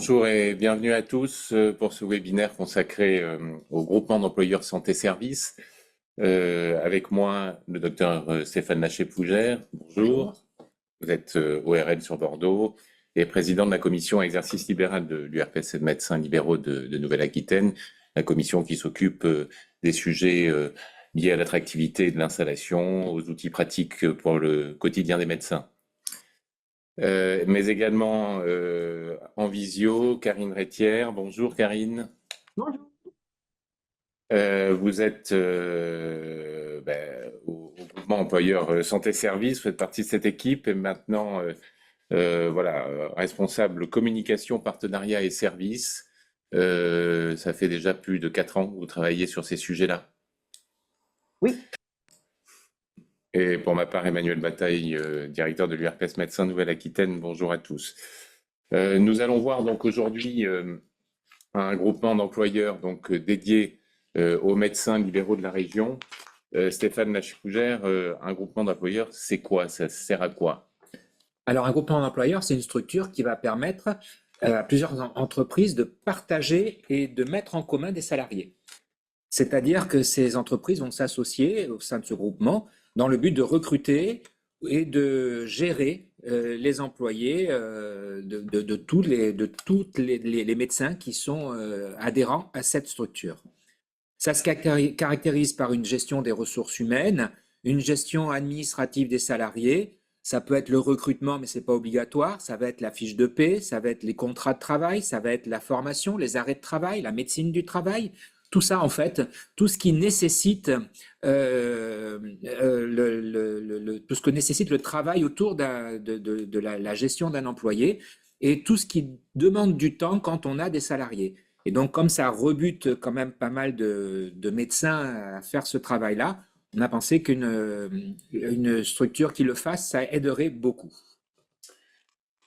Bonjour et bienvenue à tous pour ce webinaire consacré au groupement d'employeurs santé-services. Avec moi, le docteur Stéphane Laché-Pougère. Bonjour. Bonjour. Vous êtes ORL sur Bordeaux et président de la commission exercice libéral de l'URPS et de médecins libéraux de Nouvelle-Aquitaine, la commission qui s'occupe des sujets liés à l'attractivité de l'installation, aux outils pratiques pour le quotidien des médecins. Mais également en visio, Karine Rétière. Bonjour Karine. Bonjour. Vous êtes au groupement employeur santé-service, vous faites partie de cette équipe et maintenant responsable communication, partenariat et services. Ça fait déjà plus de 4 ans que vous travaillez sur ces sujets-là. Oui. Et pour ma part, Emmanuel Bataille, directeur de l'URPS Médecins Nouvelle-Aquitaine. Bonjour à tous. Nous allons voir donc aujourd'hui un groupement d'employeurs donc dédié aux médecins libéraux de la région. Stéphane Laché-Pougère, un groupement d'employeurs, c'est quoi? Ça sert à quoi? Alors, un groupement d'employeurs, c'est une structure qui va permettre à plusieurs entreprises de partager et de mettre en commun des salariés. C'est-à-dire que ces entreprises vont s'associer au sein de ce groupement dans le but de recruter et de gérer les employés de tous les médecins qui sont adhérents à cette structure. Ça se caractérise par une gestion des ressources humaines, une gestion administrative des salariés. Ça peut être le recrutement, mais ce n'est pas obligatoire. Ça va être la fiche de paie, ça va être les contrats de travail, ça va être la formation, les arrêts de travail, la médecine du travail. Tout ça, en fait, tout ce qui nécessite tout ce que nécessite le travail autour de la gestion d'un employé et tout ce qui demande du temps quand on a des salariés. Et donc, comme ça rebute quand même pas mal de médecins à faire ce travail-là, on a pensé qu'une structure qui le fasse, ça aiderait beaucoup.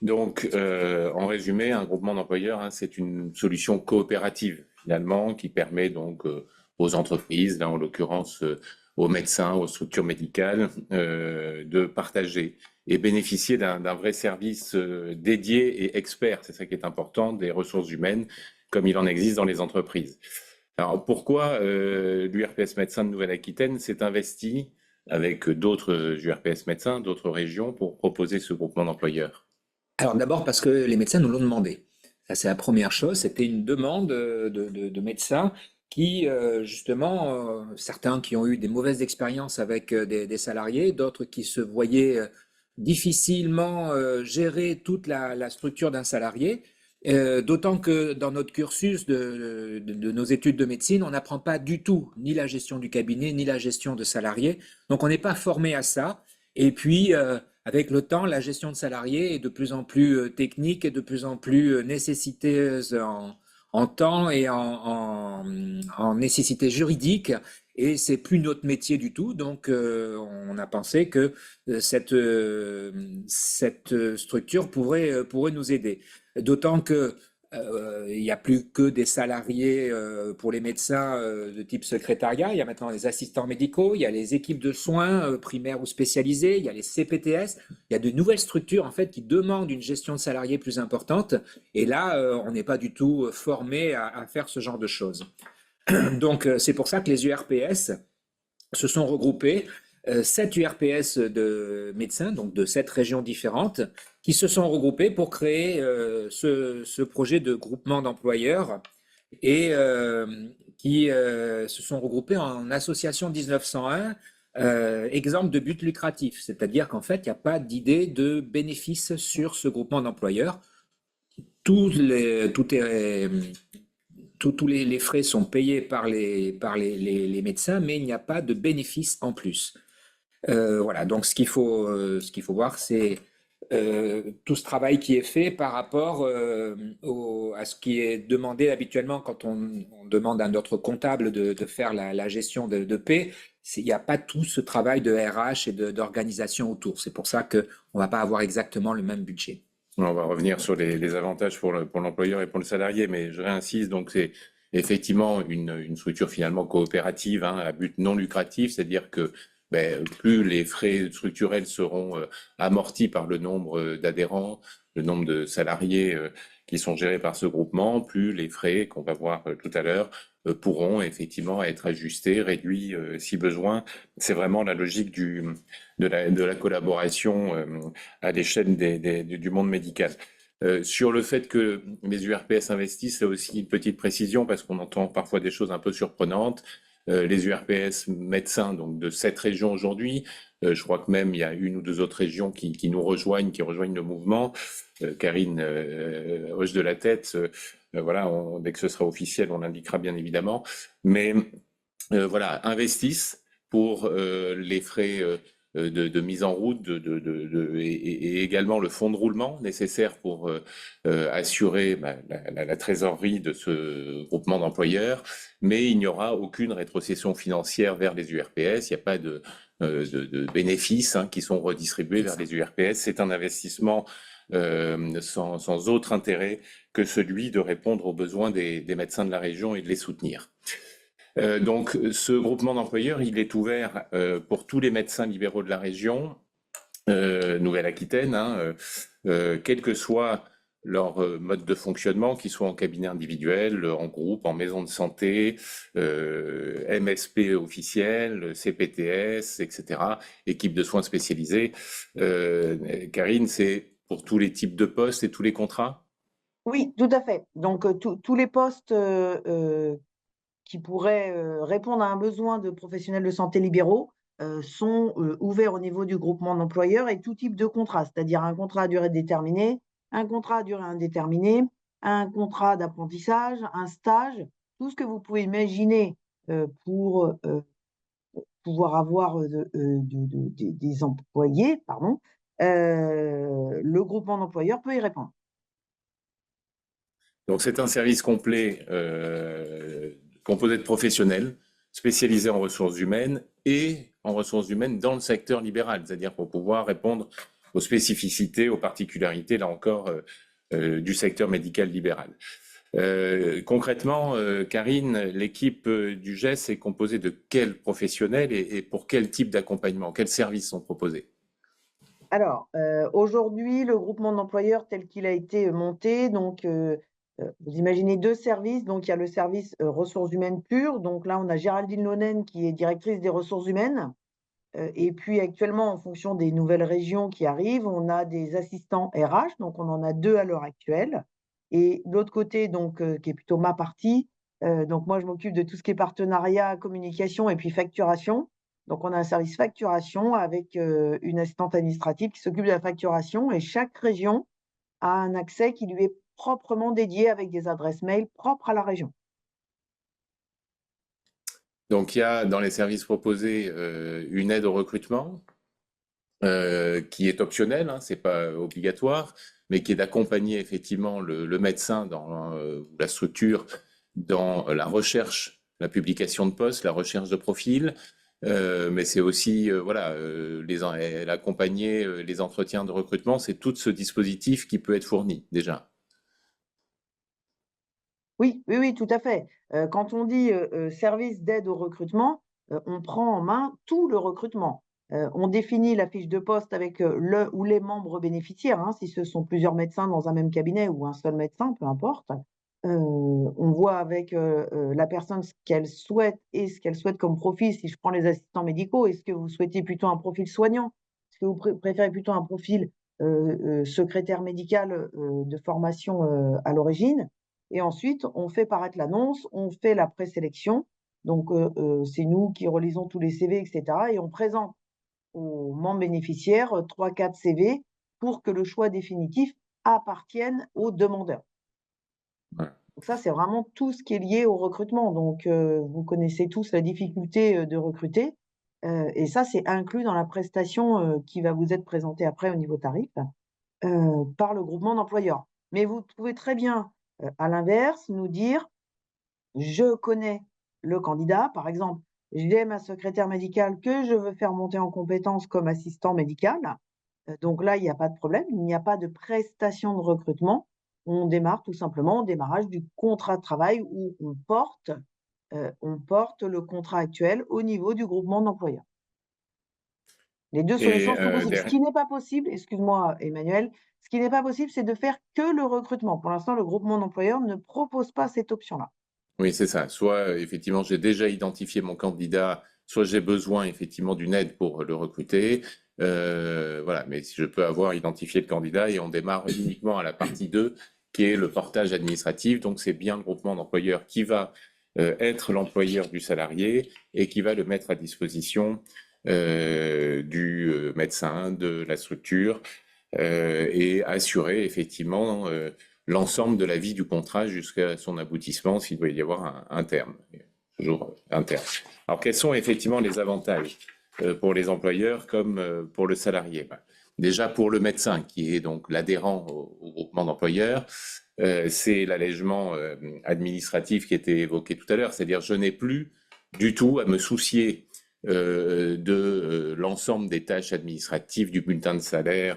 Donc, en résumé, un groupement d'employeurs, c'est une solution coopérative, finalement, qui permet donc aux entreprises, là en l'occurrence aux médecins, aux structures médicales, de partager et bénéficier d'un vrai service dédié et expert. C'est ça qui est important, des ressources humaines, comme il en existe dans les entreprises. Alors, pourquoi l'URPS Médecins de Nouvelle-Aquitaine s'est investi avec d'autres URPS Médecins, d'autres régions, pour proposer ce groupement d'employeurs? Alors d'abord parce que les médecins nous l'ont demandé. Ça, c'est la première chose. C'était une demande de médecins qui, justement, certains qui ont eu des mauvaises expériences avec des salariés, d'autres qui se voyaient difficilement gérer toute la structure d'un salarié. D'autant que dans notre cursus de nos études de médecine, on n'apprend pas du tout ni la gestion du cabinet, ni la gestion de salariés. Donc on n'est pas formé à ça. Et puis, avec le temps, la gestion de salariés est de plus en plus technique et de plus en plus nécessiteuse en temps et en nécessité juridique. Et c'est plus notre métier du tout. Donc, on a pensé que cette structure pourrait nous aider. D'autant que il n'y a plus que des salariés pour les médecins de type secrétariat. Il y a maintenant les assistants médicaux, il y a les équipes de soins primaires ou spécialisées, il y a les CPTS. Il y a de nouvelles structures en fait qui demandent une gestion de salariés plus importante. Et là, on n'est pas du tout formé à faire ce genre de choses. Donc, c'est pour ça que les URPS se sont regroupés, 7 URPS de médecins, donc de 7 régions différentes, qui se sont regroupés pour créer ce projet de groupement d'employeurs et qui se sont regroupés en association 1901, exemple de but lucratif, c'est-à-dire qu'en fait, il n'y a pas d'idée de bénéfice sur ce groupement d'employeurs. Tous les frais sont payés par les médecins, mais il n'y a pas de bénéfice en plus. Voilà, donc ce qu'il faut voir, c'est tout ce travail qui est fait par rapport à ce qui est demandé habituellement quand on demande à notre comptable de faire la gestion de paie. Il n'y a pas tout ce travail de RH et d'organisation autour. C'est pour ça qu'on ne va pas avoir exactement le même budget. On va revenir sur les avantages pour l'employeur et pour le salarié, mais je réinsiste, donc c'est effectivement une structure finalement coopérative à but non lucratif, c'est-à-dire que plus les frais structurels seront amortis par le nombre d'adhérents, le nombre de salariés qui sont gérés par ce groupement, plus les frais qu'on va voir tout à l'heure pourront effectivement être ajustés, réduits si besoin. C'est vraiment la logique de la collaboration à l'échelle du monde médical. Sur le fait que les URPS investissent, c'est aussi une petite précision parce qu'on entend parfois des choses un peu surprenantes. Les URPS médecins donc de 7 régions aujourd'hui, je crois que même il y a une ou deux autres régions qui nous rejoignent, qui rejoignent le mouvement. Karine hoche de la tête. Voilà, dès que ce sera officiel, on l'indiquera bien évidemment. Mais voilà, investissent pour les frais de mise en route et également le fonds de roulement nécessaire pour assurer la trésorerie de ce groupement d'employeurs, mais il n'y aura aucune rétrocession financière vers les URPS, il n'y a pas de bénéfices qui sont redistribués vers les URPS, c'est un investissement sans autre intérêt que celui de répondre aux besoins des médecins de la région et de les soutenir. Donc, ce groupement d'employeurs, il est ouvert pour tous les médecins libéraux de la région, Nouvelle-Aquitaine, quel que soit leur mode de fonctionnement, qu'ils soient en cabinet individuel, en groupe, en maison de santé, MSP officiel, CPTS, etc., équipe de soins spécialisés. Karine, c'est pour tous les types de postes et tous les contrats? Oui, tout à fait. Donc, tous les postes qui pourraient répondre à un besoin de professionnels de santé libéraux sont ouverts au niveau du groupement d'employeurs et tout type de contrat, c'est-à-dire un contrat à durée déterminée, un contrat à durée indéterminée, un contrat d'apprentissage, un stage, tout ce que vous pouvez imaginer pour pouvoir avoir des employés, pardon, le groupement d'employeurs peut y répondre. Donc c'est un service complet composé de professionnels spécialisés en ressources humaines et en ressources humaines dans le secteur libéral, c'est-à-dire pour pouvoir répondre aux spécificités, aux particularités, là encore, du secteur médical libéral. Concrètement, Karine, l'équipe du GES est composée de quels professionnels et pour quel type d'accompagnement? Quels services sont proposés? Alors, aujourd'hui, le groupement d'employeurs tel qu'il a été monté, donc, vous imaginez 2 services. Donc il y a le service, ressources humaines pures. Donc là, on a Géraldine Lonen qui est directrice des ressources humaines. Et puis actuellement, en fonction des nouvelles régions qui arrivent, on a des assistants RH, donc on en a 2 à l'heure actuelle. Et de l'autre côté, donc, qui est plutôt ma partie, donc moi je m'occupe de tout ce qui est partenariat, communication et puis facturation. Donc on a un service facturation avec, une assistante administrative qui s'occupe de la facturation et chaque région a un accès qui lui est proprement dédié avec des adresses mail propres à la région. Donc il y a dans les services proposés une aide au recrutement qui est optionnelle, c'est pas obligatoire, mais qui est d'accompagner effectivement le médecin dans la structure dans la recherche, la publication de postes, la recherche de profils, mais c'est aussi voilà l'accompagner les entretiens de recrutement, c'est tout ce dispositif qui peut être fourni déjà. Oui, oui, oui, tout à fait. Quand on dit, service d'aide au recrutement, on prend en main tout le recrutement. On définit la fiche de poste avec, le ou les membres bénéficiaires, si ce sont plusieurs médecins dans un même cabinet ou un seul médecin, peu importe. On voit avec, la personne ce qu'elle souhaite et ce qu'elle souhaite comme profil. Si je prends les assistants médicaux, est-ce que vous souhaitez plutôt un profil soignant? Est-ce que vous préférez plutôt un profil, secrétaire médical, de formation, à l'origine? Et ensuite, on fait paraître l'annonce, on fait la présélection. Donc, c'est nous qui relisons tous les CV, et cetera, et on présente aux membres bénéficiaires 3-4 CV pour que le choix définitif appartienne aux demandeurs. Voilà. Donc ça, c'est vraiment tout ce qui est lié au recrutement. Donc, vous connaissez tous la difficulté, de recruter, et ça, c'est inclus dans la prestation, qui va vous être présentée après au niveau tarif, par le groupement d'employeurs. Mais vous pouvez très bien, à l'inverse, nous dire: «Je connais le candidat», par exemple, j'ai ma secrétaire médicale que je veux faire monter en compétences comme assistant médical. Donc là, il n'y a pas de problème, il n'y a pas de prestation de recrutement. On démarre tout simplement au démarrage du contrat de travail où on porte le contrat actuel au niveau du groupement d'employeurs. Les 2 Et solutions sont possibles. Ce qui n'est pas possible, excuse-moi Emmanuel, Ce qui n'est pas possible, c'est de faire que le recrutement. Pour l'instant, le groupement d'employeurs ne propose pas cette option-là. Oui, c'est ça. Soit effectivement, j'ai déjà identifié mon candidat, soit j'ai besoin effectivement d'une aide pour le recruter. Voilà, mais si je peux avoir identifié le candidat et on démarre uniquement à la partie 2, qui est le portage administratif. Donc, c'est bien le groupement d'employeurs qui va être l'employeur du salarié et qui va le mettre à disposition du médecin, de la structure, et assurer effectivement l'ensemble de la vie du contrat jusqu'à son aboutissement s'il doit y avoir un terme, toujours un terme. Alors quels sont effectivement les avantages pour les employeurs comme pour le salarié? Déjà pour le médecin qui est donc l'adhérent au groupement d'employeurs, c'est l'allègement administratif qui était évoqué tout à l'heure, c'est-à-dire je n'ai plus du tout à me soucier de l'ensemble des tâches administratives, du bulletin de salaire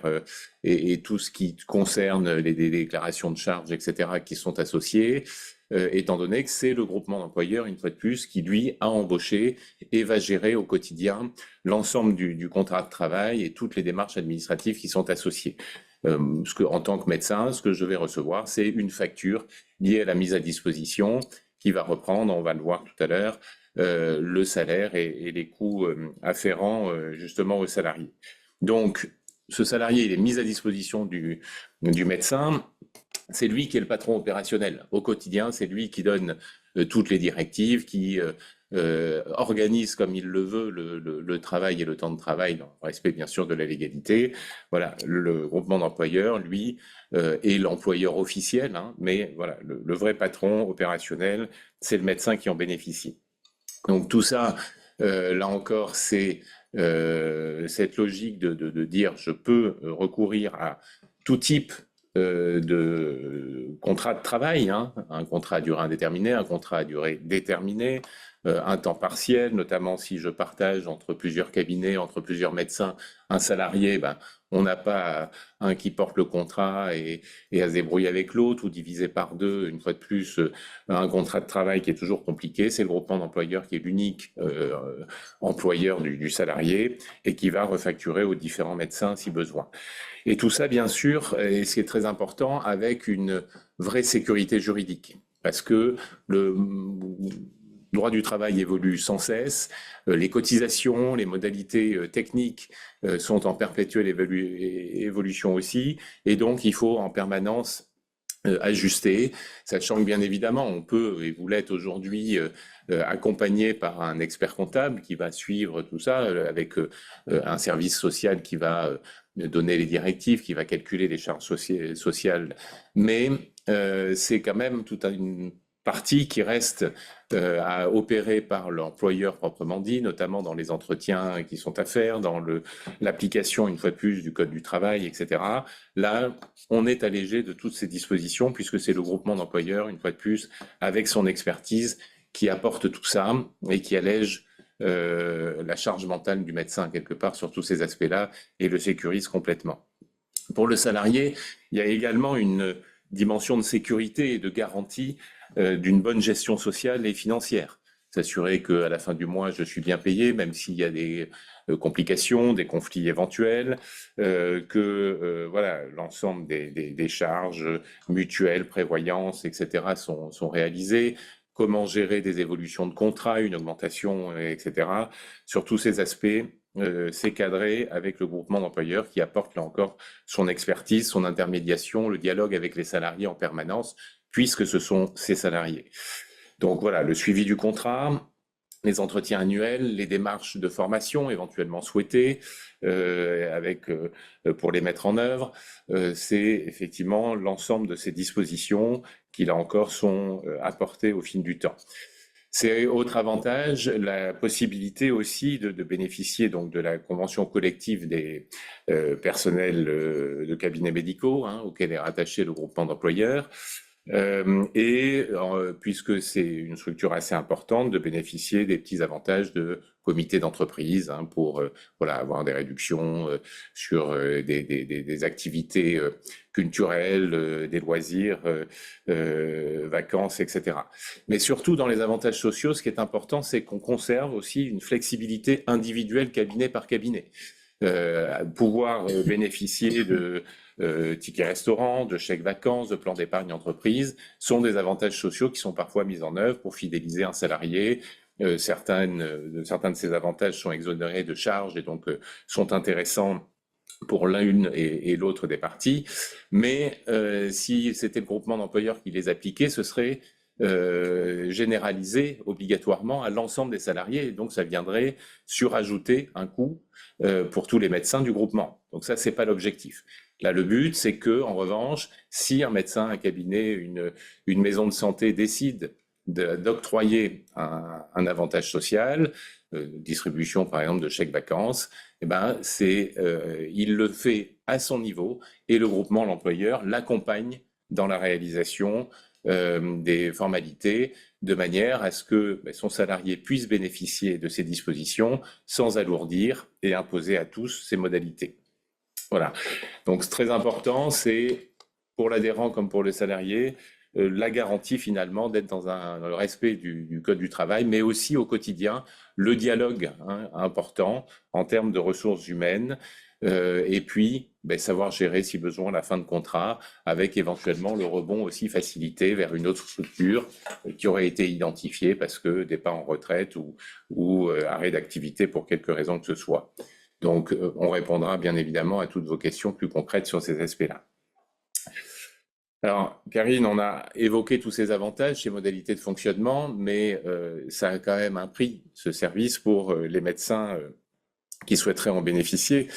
et tout ce qui concerne les déclarations de charges, etc., qui sont associées, étant donné que c'est le groupement d'employeurs, une fois de plus, qui, lui, a embauché et va gérer au quotidien l'ensemble du contrat de travail et toutes les démarches administratives qui sont associées. En tant que médecin, ce que je vais recevoir, c'est une facture liée à la mise à disposition qui va reprendre, on va le voir tout à l'heure, le salaire et les coûts afférents justement aux salariés. Donc, ce salarié, il est mis à disposition du médecin. C'est lui qui est le patron opérationnel. Au quotidien, c'est lui qui donne toutes les directives, qui organise comme il le veut le travail et le temps de travail, dans le respect bien sûr de la légalité. Voilà, le groupement d'employeurs, lui, est l'employeur officiel, hein, mais voilà, le vrai patron opérationnel, c'est le médecin qui en bénéficie. Donc tout ça, là encore, c'est cette logique de dire je peux recourir à tout type de contrat de travail, hein, un contrat à durée indéterminée, un contrat à durée déterminée, un temps partiel, notamment si je partage entre plusieurs cabinets, entre plusieurs médecins, un salarié, ben, on n'a pas un qui porte le contrat et à se débrouiller avec l'autre ou diviser par deux, une fois de plus, un contrat de travail qui est toujours compliqué. C'est le groupement d'employeurs qui est l'unique employeur du salarié et qui va refacturer aux différents médecins si besoin. Et tout ça, bien sûr, et ce qui est très important, avec une vraie sécurité juridique. Parce que le droit du travail évolue sans cesse, les cotisations, les modalités techniques sont en perpétuelle évolution aussi, et donc il faut en permanence ajuster, sachant que bien évidemment on peut, et vous l'êtes aujourd'hui, accompagné par un expert comptable qui va suivre tout ça, avec un service social qui va donner les directives, qui va calculer les charges sociales, mais c'est quand même toute une partie qui reste à opérer par l'employeur proprement dit, notamment dans les entretiens qui sont à faire, dans l'application, une fois de plus, du Code du travail, etc. Là, on est allégé de toutes ces dispositions, puisque c'est le groupement d'employeurs, une fois de plus, avec son expertise, qui apporte tout ça et qui allège la charge mentale du médecin, quelque part, sur tous ces aspects-là, et le sécurise complètement. Pour le salarié, il y a également une dimension de sécurité et de garantie d'une bonne gestion sociale et financière. S'assurer qu'à la fin du mois, je suis bien payé, même s'il y a des complications, des conflits éventuels, que voilà, l'ensemble des charges mutuelles, prévoyance, etc. sont réalisées. Comment gérer des évolutions de contrat, une augmentation, etc. Sur tous ces aspects, c'est cadré avec le groupement d'employeurs qui apporte là encore son expertise, son intermédiation, le dialogue avec les salariés en permanence, puisque ce sont ces salariés. Donc voilà, le suivi du contrat, les entretiens annuels, les démarches de formation éventuellement souhaitées, pour les mettre en œuvre, c'est effectivement l'ensemble de ces dispositions qui là encore sont apportées au fil du temps. C'est autre avantage, la possibilité aussi de bénéficier donc de la convention collective des personnels de cabinets médicaux, hein, auquel est rattaché le groupement d'employeurs. Puisque c'est une structure assez importante, de bénéficier des petits avantages de comité d'entreprise, hein, pour voilà, avoir des réductions sur des activités culturelles, des loisirs, vacances, etc. Mais surtout dans les avantages sociaux, ce qui est important, c'est qu'on conserve aussi une flexibilité individuelle cabinet par cabinet. pouvoir bénéficier de tickets restaurants, de chèques vacances, de plans d'épargne entreprise, sont des avantages sociaux qui sont parfois mis en œuvre pour fidéliser un salarié. Certains de ces avantages sont exonérés de charges et donc sont intéressants pour l'une et l'autre des parties. Mais si c'était le groupement d'employeurs qui les appliquait, ce serait généralisé obligatoirement à l'ensemble des salariés. Et donc, ça viendrait surajouter un coût pour tous les médecins du groupement. Donc ça, c'est pas l'objectif. Là, le but, c'est que, en revanche, si un médecin, un cabinet, une maison de santé décide d'octroyer un avantage social, distribution par exemple de chèques vacances, eh ben il le fait à son niveau et le groupement, l'employeur, l'accompagne dans la réalisation des formalités de manière à ce que son salarié puisse bénéficier de ces dispositions sans alourdir et imposer à tous ces modalités. Voilà. Donc, c'est très important, c'est pour l'adhérent comme pour le salarié, la garantie finalement d'être dans le respect du Code du travail, mais aussi au quotidien, le dialogue important en termes de ressources humaines, et puis savoir gérer si besoin la fin de contrat, avec éventuellement le rebond aussi facilité vers une autre structure qui aurait été identifiée parce que départ en retraite ou arrêt d'activité pour quelque raison que ce soit. Donc, on répondra bien évidemment à toutes vos questions plus concrètes sur ces aspects-là. Alors, Karine, on a évoqué tous ces avantages, ces modalités de fonctionnement, mais ça a quand même un prix, ce service, pour les médecins qui souhaiteraient en bénéficier.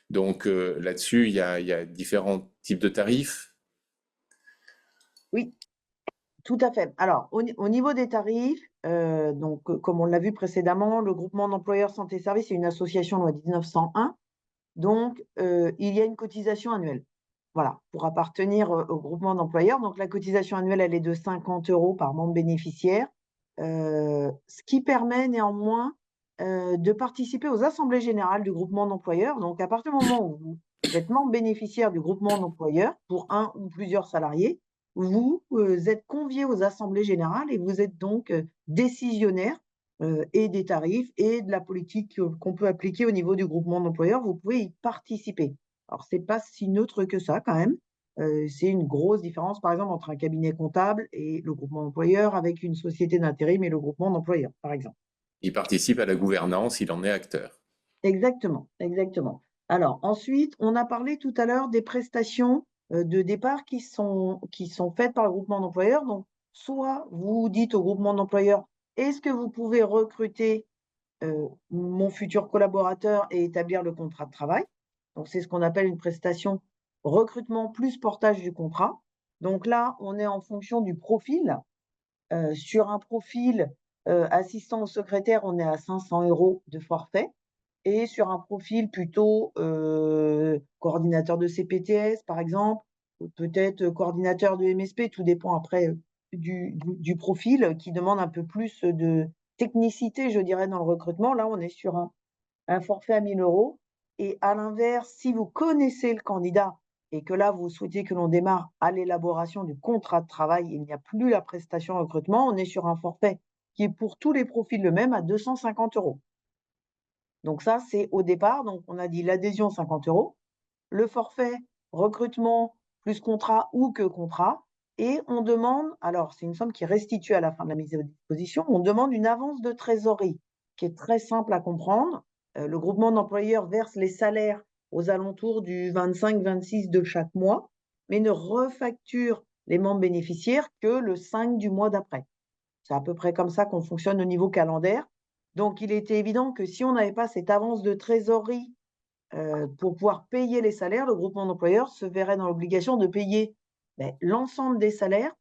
Donc là-dessus, il y a différents types de tarifs. Oui, tout à fait. Alors, au niveau des tarifs, donc, comme on l'a vu précédemment, le groupement d'employeurs santé service est une association loi 1901. Donc, il y a une cotisation annuelle. Voilà, pour appartenir au groupement d'employeurs. Donc, la cotisation annuelle, elle est de 50 € par membre bénéficiaire, ce qui permet néanmoins de participer aux assemblées générales du groupement d'employeurs. Donc, à partir du moment où vous êtes membre bénéficiaire du groupement d'employeurs pour un ou plusieurs salariés, vous êtes convié aux assemblées générales et vous êtes donc décisionnaire et des tarifs et de la politique qu'on peut appliquer au niveau du groupement d'employeurs. Vous pouvez y participer. Alors, c'est pas si neutre que ça quand même. C'est une grosse différence, par exemple, entre un cabinet comptable et le groupement d'employeurs, avec une société d'intérim et le groupement d'employeurs, par exemple. Il participe à la gouvernance, il en est acteur. Exactement, exactement. Alors ensuite, on a parlé tout à l'heure des prestations de départ qui sont faites par le groupement d'employeurs. Donc, soit vous dites au groupement d'employeurs, est-ce que vous pouvez recruter mon futur collaborateur et établir le contrat de travail. Donc, c'est ce qu'on appelle une prestation recrutement plus portage du contrat. Donc là, on est en fonction du profil. Sur un profil assistant au secrétaire, on est à 500 € de forfait. Et sur un profil plutôt coordinateur de CPTS, par exemple, ou peut-être coordinateur de MSP, tout dépend après du profil qui demande un peu plus de technicité, je dirais, dans le recrutement. Là, on est sur un forfait à 1 000 €. Et à l'inverse, si vous connaissez le candidat et que là, vous souhaitez que l'on démarre à l'élaboration du contrat de travail, il n'y a plus la prestation recrutement, on est sur un forfait qui est pour tous les profils le même à 250 €. Donc ça, c'est au départ. Donc on a dit l'adhésion 50 €, le forfait recrutement plus contrat ou que contrat, et on demande, alors c'est une somme qui est restituée à la fin de la mise à disposition, on demande une avance de trésorerie qui est très simple à comprendre. Le groupement d'employeurs verse les salaires aux alentours du 25-26 de chaque mois, mais ne refacture les membres bénéficiaires que le 5 du mois d'après. C'est à peu près comme ça qu'on fonctionne au niveau calendaire. Donc, il était évident que si on n'avait pas cette avance de trésorerie pour pouvoir payer les salaires, le groupement d'employeurs se verrait dans l'obligation de payer l'ensemble des salaires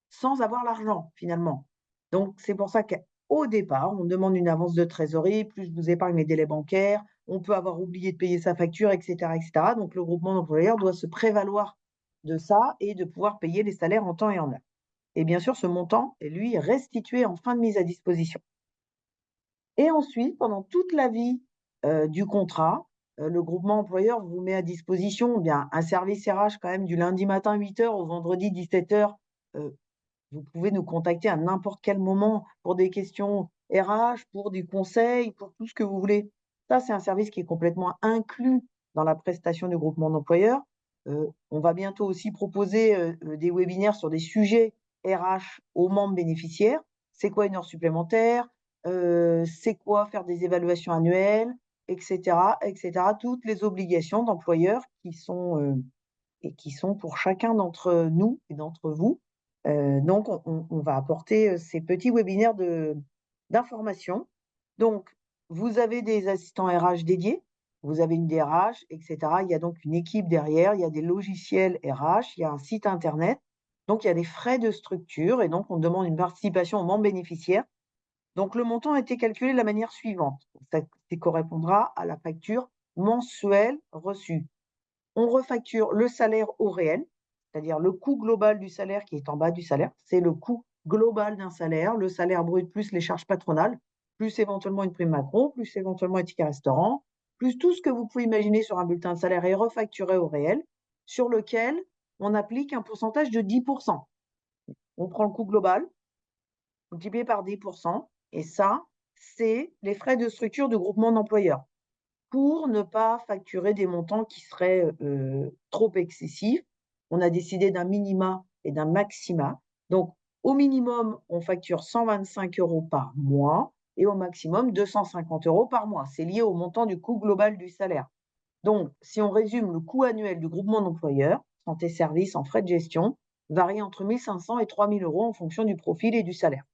sans avoir l'argent finalement. Donc, c'est pour ça qu'au départ, on demande une avance de trésorerie, plus je vous épargne les délais bancaires, on peut avoir oublié de payer sa facture, etc., etc. Donc, le groupement d'employeurs doit se prévaloir de ça et de pouvoir payer les salaires en temps et en heure. Et bien sûr, ce montant est, lui, restitué en fin de mise à disposition. Et ensuite, pendant toute la vie du contrat, le groupement employeur vous met à disposition bien un service RH quand même du lundi matin 8 h au vendredi 17 h. Vous pouvez nous contacter à n'importe quel moment pour des questions RH, pour du conseil, pour tout ce que vous voulez. Ça, c'est un service qui est complètement inclus dans la prestation du groupement d'employeurs. On va bientôt aussi proposer, des webinaires sur des sujets RH aux membres bénéficiaires. C'est quoi une heure supplémentaire? C'est quoi faire des évaluations annuelles? Et cetera, et cetera. Toutes les obligations d'employeurs qui sont pour chacun d'entre nous et d'entre vous. Donc on va apporter, ces petits webinaires d'information. Donc vous avez des assistants RH dédiés, vous avez une DRH et cetera. Il y a donc une équipe derrière, il y a des logiciels RH, il y a un site internet. Donc il y a des frais de structure et donc on demande une participation aux membres bénéficiaires. Donc le montant a été calculé de la manière suivante. Ça correspondra à la facture mensuelle reçue. On refacture le salaire au réel, c'est-à-dire le coût global du salaire qui est en bas du salaire. C'est le coût global d'un salaire, le salaire brut plus les charges patronales, plus éventuellement une prime Macron, plus éventuellement un ticket restaurant, plus tout ce que vous pouvez imaginer sur un bulletin de salaire est refacturé au réel, sur lequel on applique un pourcentage de 10%. On prend le coût global, multiplié par 10%, et ça, c'est les frais de structure du groupement d'employeurs pour ne pas facturer des montants qui seraient, trop excessifs. On a décidé d'un minima et d'un maxima. Donc au minimum, on facture 125 € par mois et au maximum 250 € par mois. C'est lié au montant du coût global du salaire. Donc si on résume, le coût annuel du groupement d'employeurs, santé service en frais de gestion, varie entre 1 500 et 3 000 € en fonction du profil et du salaire.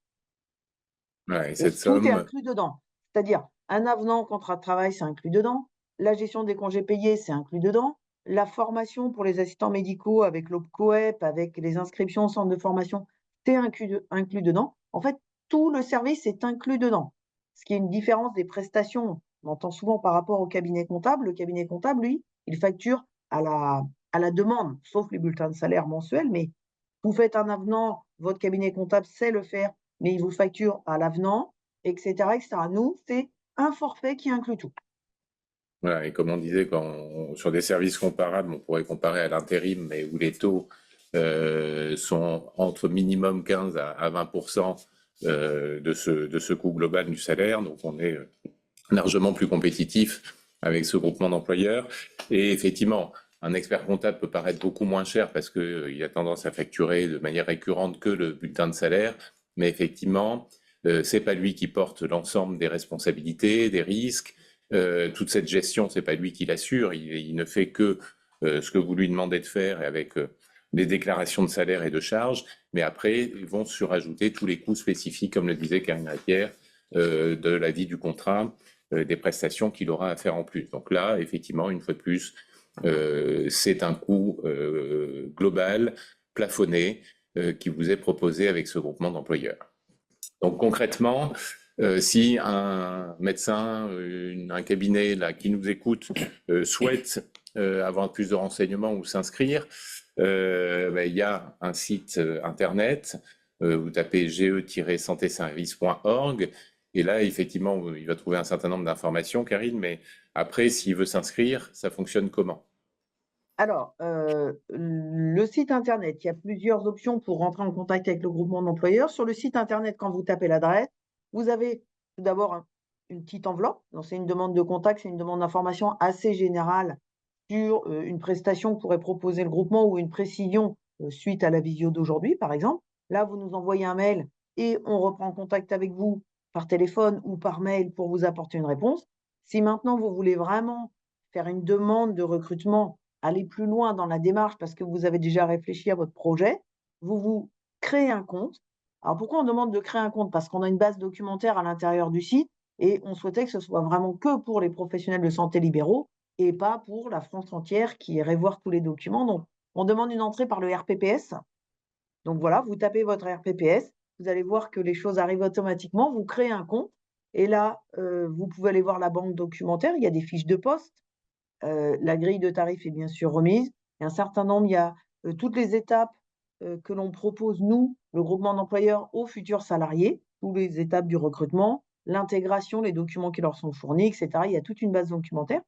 Ouais, et Et cette tout est somme, inclus dedans. C'est-à-dire un avenant au contrat de travail, c'est inclus dedans. La gestion des congés payés, c'est inclus dedans. La formation pour les assistants médicaux avec l'OPCOEP, avec les inscriptions au centre de formation, c'est inclus dedans. En fait, tout le service est inclus dedans. Ce qui est une différence des prestations. On entend souvent par rapport au cabinet comptable. Le cabinet comptable, lui, il facture à la demande, sauf les bulletins de salaire mensuels. Mais vous faites un avenant, votre cabinet comptable sait le faire, mais il vous facture à l'avenant, et cetera, et cetera. Nous, c'est un forfait qui inclut tout. voilà, et comme on disait, sur des services comparables, on pourrait comparer à l'intérim, mais où les taux sont entre minimum 15 à 20% de ce coût global du salaire. Donc on est largement plus compétitif avec ce groupement d'employeurs. Et effectivement, un expert comptable peut paraître beaucoup moins cher parce qu'il a tendance à facturer de manière récurrente que le bulletin de salaire. Mais effectivement, c'est pas lui qui porte l'ensemble des responsabilités, des risques. Toute cette gestion, c'est pas lui qui l'assure. Il ne fait que ce que vous lui demandez de faire avec les déclarations de salaire et de charges. Mais après, ils vont surajouter tous les coûts spécifiques, comme le disait Karine Lapierre, de la vie du contrat, des prestations qu'il aura à faire en plus. Donc là, effectivement, une fois de plus, c'est un coût global, plafonné, qui vous est proposé avec ce groupement d'employeurs. Donc concrètement, si un médecin, un cabinet là, qui nous écoute souhaite avoir plus de renseignements ou s'inscrire, il y a un site internet, vous tapez ge-santéservice.org, et là, effectivement, il va trouver un certain nombre d'informations, Karine, mais après, s'il veut s'inscrire, ça fonctionne comment? Alors, le site internet, il y a plusieurs options pour rentrer en contact avec le groupement d'employeurs. Sur le site internet, quand vous tapez l'adresse, vous avez tout d'abord une petite enveloppe. Donc c'est une demande de contact, c'est une demande d'information assez générale sur, une prestation que pourrait proposer le groupement ou une précision, suite à la visio d'aujourd'hui, par exemple. Là, vous nous envoyez un mail et on reprend contact avec vous par téléphone ou par mail pour vous apporter une réponse. Si maintenant vous voulez vraiment faire une demande de recrutement, aller plus loin dans la démarche parce que vous avez déjà réfléchi à votre projet, vous vous créez un compte. Alors pourquoi on demande de créer un compte? Parce qu'on a une base documentaire à l'intérieur du site et on souhaitait que ce soit vraiment que pour les professionnels de santé libéraux et pas pour la France entière qui irait voir tous les documents. Donc on demande une entrée par le RPPS. Donc voilà, vous tapez votre RPPS, vous allez voir que les choses arrivent automatiquement, vous créez un compte et là, vous pouvez aller voir la banque documentaire, il y a des fiches de poste. La grille de tarifs est bien sûr remise. Il y a un certain nombre, il y a, toutes les étapes, que l'on propose nous, le groupement d'employeurs, aux futurs salariés, toutes les étapes du recrutement, l'intégration, les documents qui leur sont fournis, et cetera. Il y a toute une base documentaire.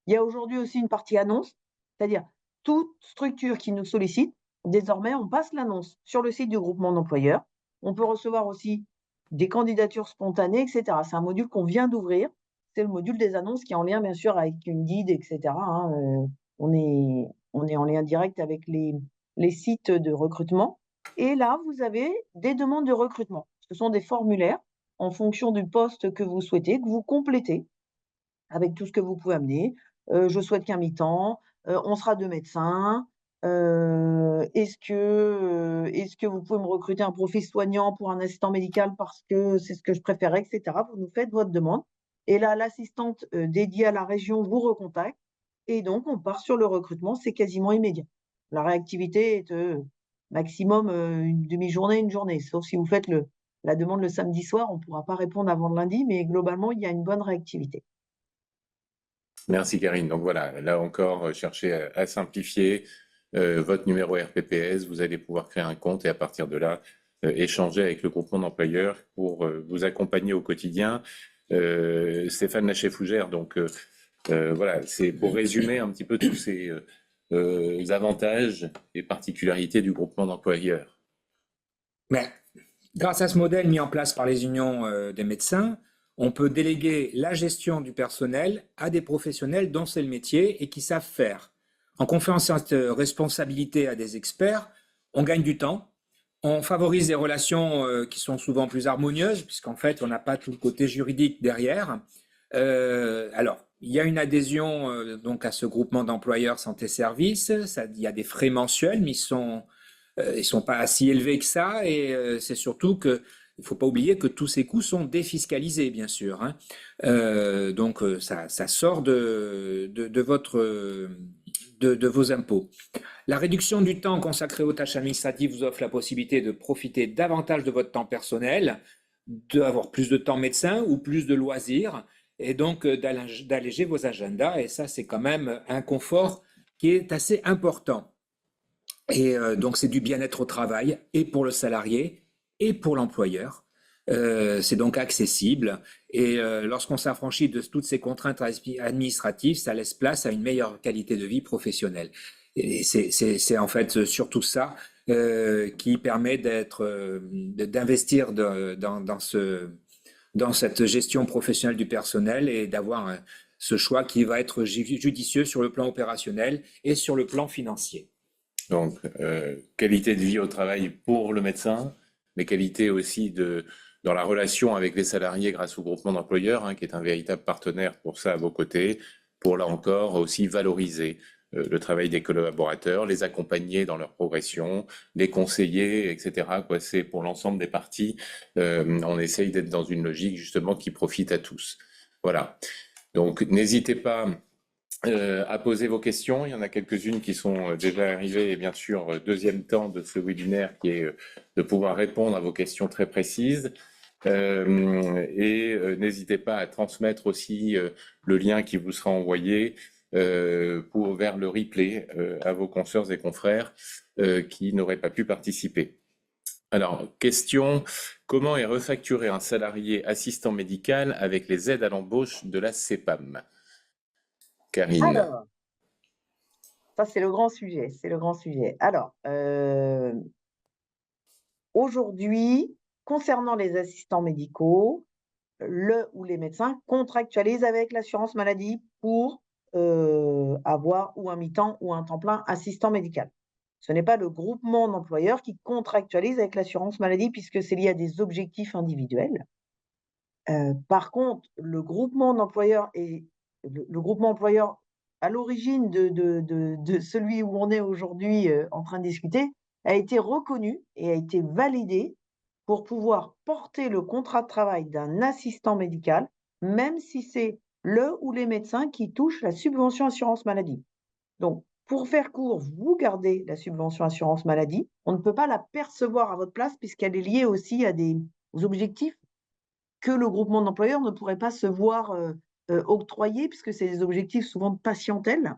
Il y a aujourd'hui aussi une partie annonce, c'est-à-dire toute structure qui nous sollicite, désormais, on passe l'annonce sur le site du groupement d'employeurs. On peut recevoir aussi des candidatures spontanées, et cetera. C'est un module qu'on vient d'ouvrir. c'est le module des annonces qui est en lien, bien sûr, avec Indeed, et cetera, hein, on est en lien direct avec les sites de recrutement et là, vous avez des demandes de recrutement. Ce sont des formulaires en fonction du poste que vous souhaitez, que vous complétez avec tout ce que vous pouvez amener. Je souhaite qu'un mi-temps, on sera 2 médecins, est-ce que vous pouvez me recruter un profil soignant pour un assistant médical parce que c'est ce que je préférais, et cetera. Vous nous faites votre demande et là, l'assistante, dédiée à la région vous recontacte et donc on part sur le recrutement, c'est quasiment immédiat. La réactivité est, maximum, une demi-journée, une journée, sauf si vous faites la demande le samedi soir, on ne pourra pas répondre avant le lundi, mais globalement, il y a une bonne réactivité. Merci Karine. Donc voilà, là encore, cherchez à simplifier votre numéro RPPS. Vous allez pouvoir créer un compte et à partir de là, échanger avec le groupement d'employeurs pour vous accompagner au quotidien. Stéphane Lachaud-Fougère, donc voilà, c'est pour résumer un petit peu tous ces avantages et particularités du groupement d'employeurs. Mais grâce à ce modèle mis en place par les unions des médecins, on peut déléguer la gestion du personnel à des professionnels dont c'est le métier et qui savent faire. En confiant cette responsabilité à des experts, on gagne du temps, on favorise des relations qui sont souvent plus harmonieuses, puisqu'en fait, on n'a pas tout le côté juridique derrière. Alors, il y a une adhésion donc à ce groupement d'employeurs santé-service. Il y a des frais mensuels, mais ils sont pas si élevés que ça. Et c'est surtout que il ne faut pas oublier que tous ces coûts sont défiscalisés, bien sûr, hein. Donc, ça sort de vos impôts. La réduction du temps consacré aux tâches administratives vous offre la possibilité de profiter davantage de votre temps personnel, d'avoir plus de temps médecin ou plus de loisirs, et donc d'alléger vos agendas. Et ça, c'est quand même un confort qui est assez important. Et donc, c'est du bien-être au travail, et pour le salarié, et pour l'employeur. C'est donc accessible. Et lorsqu'on s'affranchit de toutes ces contraintes administratives, ça laisse place à une meilleure qualité de vie professionnelle. Et c'est en fait surtout ça qui permet d'investir dans cette gestion professionnelle du personnel et d'avoir ce choix qui va être judicieux sur le plan opérationnel et sur le plan financier. Donc, qualité de vie au travail pour le médecin, mais qualité aussi dans la relation avec les salariés grâce au groupement d'employeurs, hein, qui est un véritable partenaire pour ça à vos côtés, pour là encore aussi valoriser le travail des collaborateurs, les accompagner dans leur progression, les conseiller, etc. Quoi, c'est pour l'ensemble des parties, on essaye d'être dans une logique justement qui profite à tous. Voilà. Donc, n'hésitez pas à poser vos questions. Il y en a quelques-unes qui sont déjà arrivées et bien sûr, deuxième temps de ce webinaire qui est de pouvoir répondre à vos questions très précises. N'hésitez pas à transmettre aussi le lien qui vous sera envoyé vers le replay à vos consoeurs et confrères qui n'auraient pas pu participer. Alors, question, comment est refacturé un salarié assistant médical avec les aides à l'embauche de la CEPAM? Karine. Alors, ça c'est le grand sujet, c'est le grand sujet. Alors, aujourd'hui, concernant les assistants médicaux, le ou les médecins contractualisent avec l'assurance maladie pour avoir ou un mi-temps ou un temps plein assistant médical. Ce n'est pas le groupement d'employeurs qui contractualise avec l'assurance maladie puisque c'est lié à des objectifs individuels. Par contre, le groupement d'employeurs le groupement employeur à l'origine de celui où on est aujourd'hui en train de discuter a été reconnu et a été validé pour pouvoir porter le contrat de travail d'un assistant médical, même si c'est le ou les médecins qui touchent la subvention assurance maladie. Donc, pour faire court, vous gardez la subvention assurance maladie. On ne peut pas la percevoir à votre place puisqu'elle est liée aussi à des objectifs que le groupement d'employeurs ne pourrait pas se voir octroyer puisque c'est des objectifs souvent de patientèle.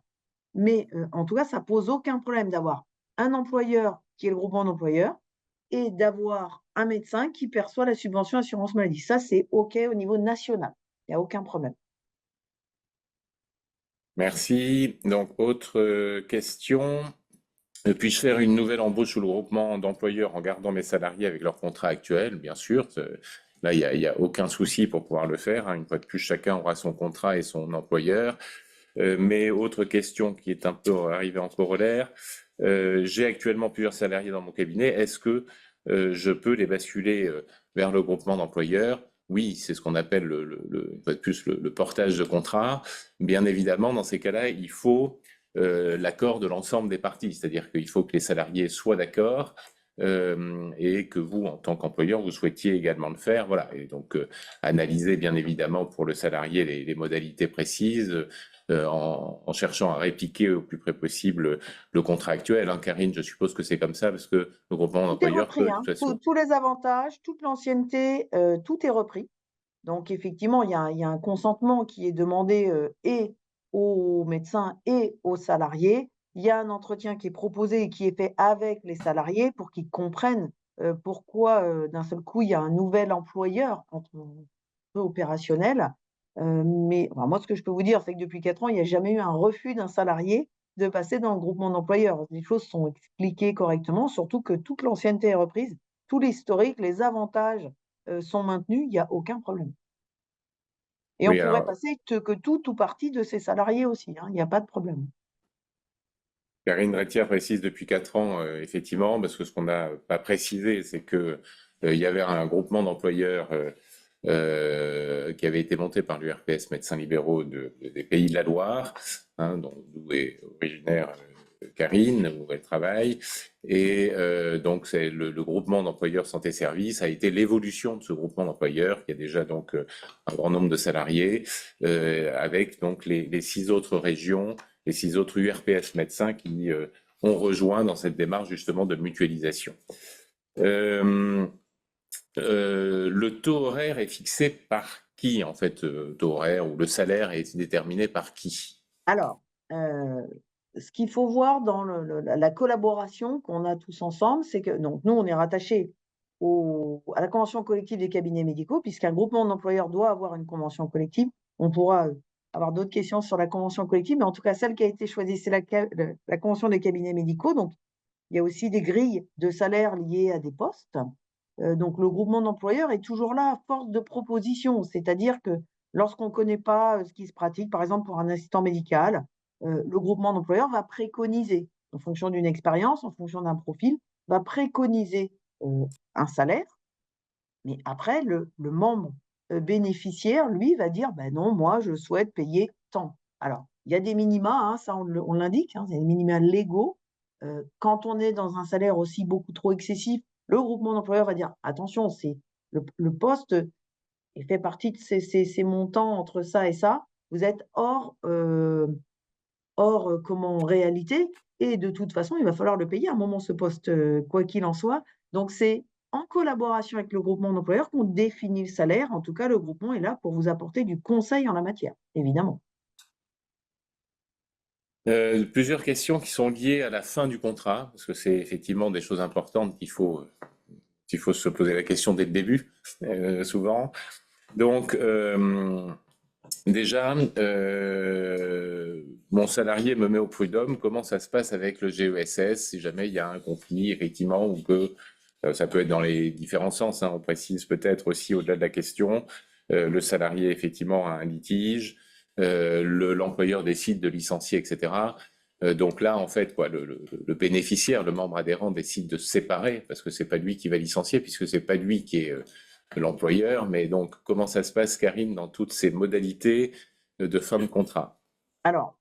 Mais en tout cas, ça pose aucun problème d'avoir un employeur qui est le groupement d'employeurs et d'avoir un médecin qui perçoit la subvention assurance maladie. Ça, c'est OK au niveau national. Il n'y a aucun problème. Merci. Donc, autre question. Puis-je faire une nouvelle embauche sous le groupement d'employeurs en gardant mes salariés avec leur contrat actuel? Bien sûr, Là, il y a aucun souci pour pouvoir le faire, hein. Une fois de plus, chacun aura son contrat et son employeur. Mais autre question qui est un peu arrivée en corollaire, j'ai actuellement plusieurs salariés dans mon cabinet. Est-ce que je peux les basculer vers le groupement d'employeurs? Oui, c'est ce qu'on appelle une fois de plus le portage de contrat. Bien évidemment, dans ces cas-là, il faut l'accord de l'ensemble des parties, c'est-à-dire qu'il faut que les salariés soient d'accord et que vous, en tant qu'employeur, vous souhaitiez également le faire. Voilà. Et donc, analyser bien évidemment pour le salarié les modalités précises en cherchant à répliquer au plus près possible le contrat actuel. Hein. Karine, je suppose que c'est comme ça parce que le groupement Tout est d'employeurs peut repris, de hein. toute façon. Tous les avantages, toute l'ancienneté, tout est repris. Donc effectivement, il y a un consentement qui est demandé, et aux médecins et aux salariés. Il y a un entretien qui est proposé et qui est fait avec les salariés pour qu'ils comprennent, pourquoi, d'un seul coup, il y a un nouvel employeur entre peu opérationnel. Mais enfin, moi, ce que je peux vous dire, c'est que depuis 4 ans, il n'y a jamais eu un refus d'un salarié de passer dans le groupement d'employeurs. Les choses sont expliquées correctement, surtout que toute l'ancienneté est reprise, tout l'historique, les avantages, sont maintenus, il y a aucun problème. Et on Oui, pourrait alors passer que tout ou partie de ses salariés aussi, hein, il n'y a pas de problème. Karine Retière précise depuis 4 ans, effectivement, parce que ce qu'on n'a pas précisé, c'est que il y avait un groupement d'employeurs qui avait été monté par l'URPS Médecins Libéraux des Pays de la Loire, hein, d'où est originaire Karine, où elle travaille. Et donc, c'est le groupement d'employeurs santé-service a été l'évolution de ce groupement d'employeurs, qui a déjà donc un grand nombre de salariés, avec donc les 6 autres régions, les 6 autres URPS médecins qui ont rejoint dans cette démarche justement de mutualisation. Euh, le taux horaire est fixé par qui, en fait, taux horaire ou le salaire est déterminé par qui? Alors, ce qu'il faut voir dans la collaboration qu'on a tous ensemble, c'est que donc nous, on est rattachés à la convention collective des cabinets médicaux, puisqu'un groupement d'employeurs doit avoir une convention collective. On pourra, avoir d'autres questions sur la convention collective, mais en tout cas, celle qui a été choisie, c'est la convention des cabinets médicaux. Donc, il y a aussi des grilles de salaire liées à des postes. Donc le groupement d'employeurs est toujours là à force de propositions. C'est-à-dire que lorsqu'on ne connaît pas, ce qui se pratique, par exemple pour un assistant médical, le groupement d'employeurs va préconiser, en fonction d'une expérience, en fonction d'un profil, va préconiser, un salaire. Mais après le membre, bénéficiaire, lui, va dire: «Ben non, moi je souhaite payer tant». Alors, il y a des minima, hein, ça on l'indique, hein, il y a des minima légaux. Quand on est dans un salaire aussi beaucoup trop excessif, le groupement d'employeurs va dire: «Attention, c'est le poste, il fait partie de ces montants entre ça et ça. Vous êtes hors, comment, réalité et de toute façon, il va falloir le payer à un moment ce poste, quoi qu'il en soit». Donc c'est en collaboration avec le groupement d'employeurs qu'on définit le salaire. En tout cas, le groupement est là pour vous apporter du conseil en la matière, évidemment. Plusieurs questions qui sont liées à la fin du contrat, parce que c'est effectivement des choses importantes qu'il faut se poser la question dès le début, souvent. Donc, déjà, mon salarié me met au prud'homme. Comment ça se passe avec le GESS si jamais il y a un conflit, effectivement, ou que ça peut être dans les différents sens, hein, on précise peut-être aussi au-delà de la question. Le salarié, effectivement, a un litige, l'employeur décide de licencier, etc. Donc là, en fait, quoi, le bénéficiaire, le membre adhérent décide de se séparer parce que c'est pas lui qui va licencier, puisque c'est pas lui qui est l'employeur. Mais donc, comment ça se passe, Karine, dans toutes ces modalités de fin de contrat? Alors,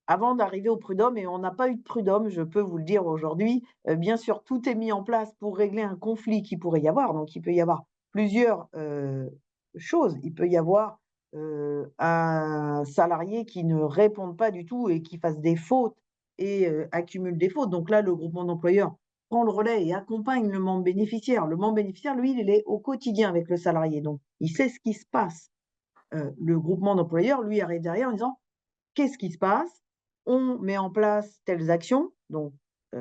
avant d'arriver au prud'homme, et on n'a pas eu de prud'homme, je peux vous le dire aujourd'hui, bien sûr, tout est mis en place pour régler un conflit qui pourrait y avoir. Donc il peut y avoir plusieurs, choses. Il peut y avoir, un salarié qui ne réponde pas du tout et qui fasse des fautes et accumule des fautes. Donc là, le groupement d'employeurs prend le relais et accompagne le membre bénéficiaire. Le membre bénéficiaire, lui, il est au quotidien avec le salarié, donc il sait ce qui se passe. Le groupement d'employeurs, lui, arrive derrière en disant: «Qu'est-ce qui se passe? On met en place telles actions», donc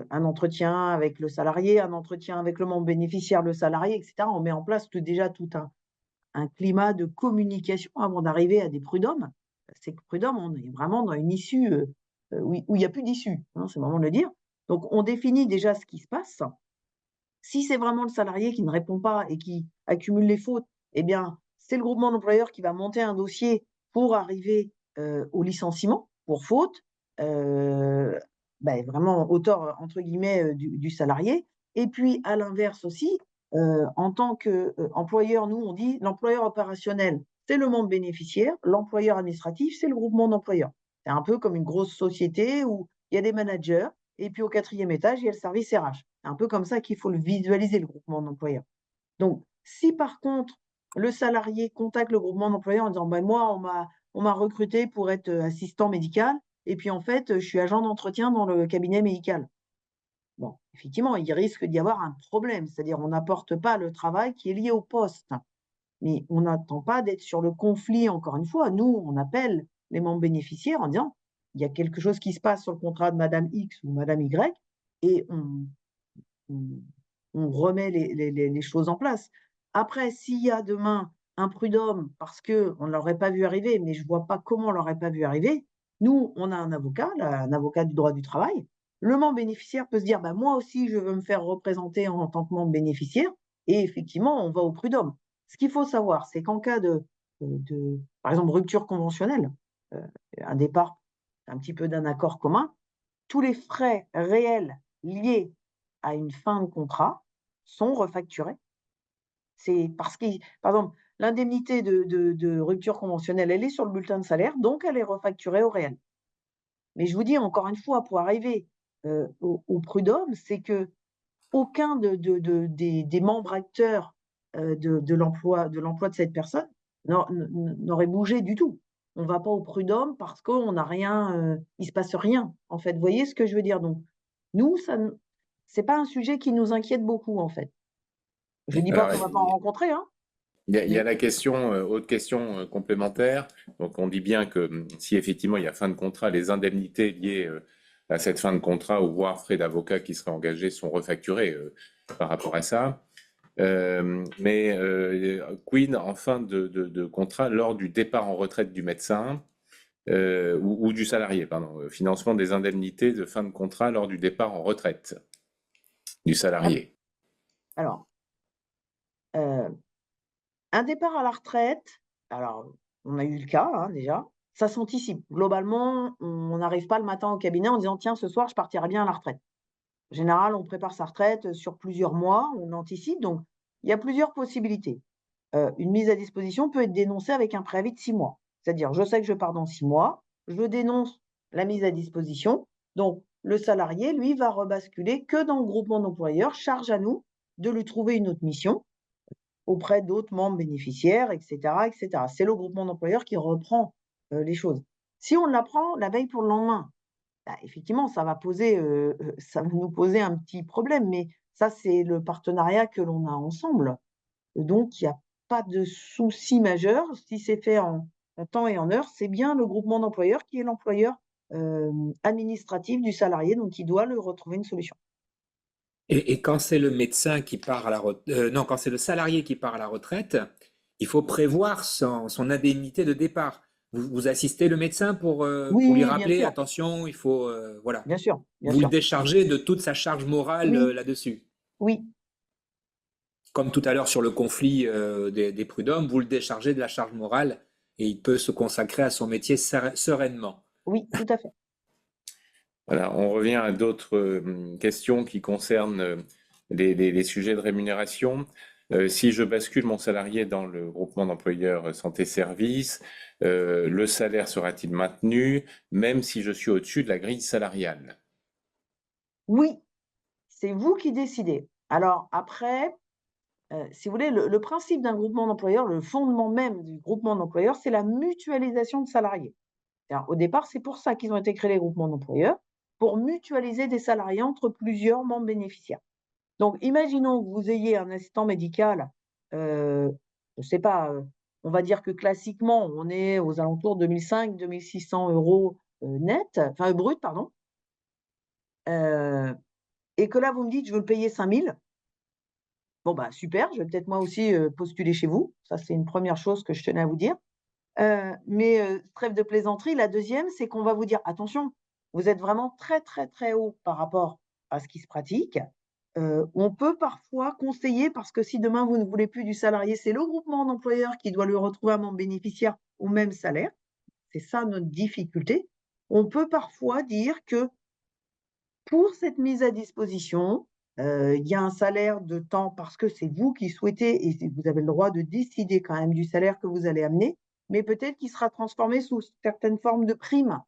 un entretien avec le salarié, un entretien avec le membre bénéficiaire, le salarié, et cetera. On met en place déjà tout un climat de communication avant d'arriver à des prud'hommes. C'est que prud'homme, on est vraiment dans une issue, où il y a plus d'issue, hein, c'est le moment de le dire. Donc on définit déjà ce qui se passe. Si c'est vraiment le salarié qui ne répond pas et qui accumule les fautes, eh bien, c'est le groupement d'employeurs qui va monter un dossier pour arriver, au licenciement pour faute, heu, vraiment au tort, entre guillemets, du salarié. Et puis à l'inverse aussi, en tant que, employeur, nous on dit l'employeur opérationnel, c'est le membre bénéficiaire, l'employeur administratif, c'est le groupement d'employeurs. C'est un peu comme une grosse société où il y a des managers et puis au 4e étage, il y a le service RH. C'est un peu comme ça qu'il faut le visualiser, le groupement d'employeurs. Donc, si par contre, le salarié contacte le groupement d'employeurs en disant: «Ben moi, on m'a recruté pour être, assistant médical et puis en fait, je suis agent d'entretien dans le cabinet médical». Bon, effectivement, il risque d'y avoir un problème, c'est-à-dire on n'apporte pas le travail qui est lié au poste. Mais on n'attend pas d'être sur le conflit encore une fois. Nous, on appelle les membres bénéficiaires en disant: «Il y a quelque chose qui se passe sur le contrat de madame X ou madame Y» et on on remet les choses en place. Après, s'il y a demain un prud'homme parce qu'on ne l'aurait pas vu arriver, mais je ne vois pas comment on l'aurait pas vu arriver, nous, on a un avocat, là, un avocat du droit du travail. Le membre bénéficiaire peut se dire: «Bah, moi aussi, je veux me faire représenter en tant que membre bénéficiaire» et effectivement, on va au prud'homme. Ce qu'il faut savoir, c'est qu'en cas par exemple, rupture conventionnelle, heu, un départ, un petit peu d'un accord commun, tous les frais réels liés à une fin de contrat sont refacturés. C'est parce que, par exemple, l'indemnité de rupture conventionnelle, elle est sur le bulletin de salaire, donc elle est refacturée au réel. Mais je vous dis encore une fois, pour arriver, au prud'homme, c'est qu'aucun des membres acteurs, de l'emploi de cette personne n'aurait bougé du tout. On ne va pas au prud'homme parce qu'on n'a rien, il ne se passe rien, en fait. Vous voyez ce que je veux dire? Donc nous, ça ne c'est pas un sujet qui nous inquiète beaucoup, en fait. Je dis pas Alors, qu'on va pas en rencontrer, hein, il y a mais la question, autre question complémentaire. Donc, on dit bien que si effectivement il y a fin de contrat, les indemnités liées à cette fin de contrat ou voire frais d'avocat qui seraient engagés sont refacturés par rapport à ça. Quid en fin de contrat lors du départ en retraite du médecin ou du salarié, pardon, financement des indemnités de fin de contrat lors du départ en retraite du al salarié. alors, heu, un départ à la retraite, alors on a eu le cas, hein, déjà, ça s'anticipe. Globalement, on n'arrive pas le matin au cabinet en disant: «Tiens, ce soir, je partirai bien à la retraite». En général, on prépare sa retraite, sur plusieurs mois, on anticipe, donc il y a plusieurs possibilités. Une mise à disposition peut être dénoncée avec un préavis de 6 mois. C'est-à-dire, je sais que je pars dans 6 mois, je dénonce la mise à disposition, donc le salarié, lui, va rebasculer que dans le groupement d'employeurs. Charge à nous de lui trouver une autre mission auprès d'autres membres bénéficiaires et cetera et cetera. C'est le groupement d'employeurs qui reprend, les choses. Si on l'apprend la veille pour le lendemain, bah, effectivement, ça va nous poser un petit problème, mais ça, c'est le partenariat que l'on a ensemble. Donc il y a pas de souci majeur. Si c'est fait en temps et en heure, c'est bien le groupement d'employeurs qui est l'employeur, administratif du salarié, donc il doit lui retrouver une solution. Et quand c'est le médecin qui part à la retraite, non, quand c'est le salarié qui part à la retraite, il faut prévoir son indemnité de départ. Vous assistez le médecin pour lui Oui, rappeler, attention, il faut, voilà. bien sûr, bien Vous le sûr. déchargez de toute sa charge morale Oui, là-dessus. oui, Comme tout à l'heure sur le conflit des prud'hommes, vous le déchargez de la charge morale et il peut se consacrer à son métier sereinement. oui, tout à fait. Voilà, on revient à d'autres questions qui concernent les sujets de rémunération. Si je bascule mon salarié dans le groupement d'employeurs santé-service, le salaire sera-t-il maintenu, même si je suis au-dessus de la grille salariale? Oui, c'est vous qui décidez. Alors après, si vous voulez, le principe d'un groupement d'employeurs, le fondement même du groupement d'employeurs, c'est la mutualisation de salariés. C'est-à-dire, au départ, c'est pour ça qu'ils ont été créés les groupements d'employeurs, pour mutualiser des salariés entre plusieurs membres bénéficiaires. Donc, imaginons que vous ayez un assistant médical, je ne sais pas, on va dire que classiquement, on est aux alentours de 1 500-2 600 € net, enfin brut, pardon, heu et que là, vous me dites: «Je veux le payer 5 000». Bon, bah, super, je vais peut-être moi aussi, postuler chez vous. Ça, c'est une première chose que je tenais à vous dire. Trêve de plaisanterie, la deuxième, c'est qu'on va vous dire: «Attention, vous êtes vraiment très, très, très haut par rapport à ce qui se pratique. On peut parfois conseiller, parce que si demain vous ne voulez plus du salarié, c'est le groupement d'employeurs qui doit lui retrouver un membre bénéficiaire au même salaire. C'est ça notre difficulté. On peut parfois dire que pour cette mise à disposition, il y a un salaire de temps parce que c'est vous qui souhaitez et vous avez le droit de décider quand même du salaire que vous allez amener, mais peut-être qu'il sera transformé sous certaines formes de primes.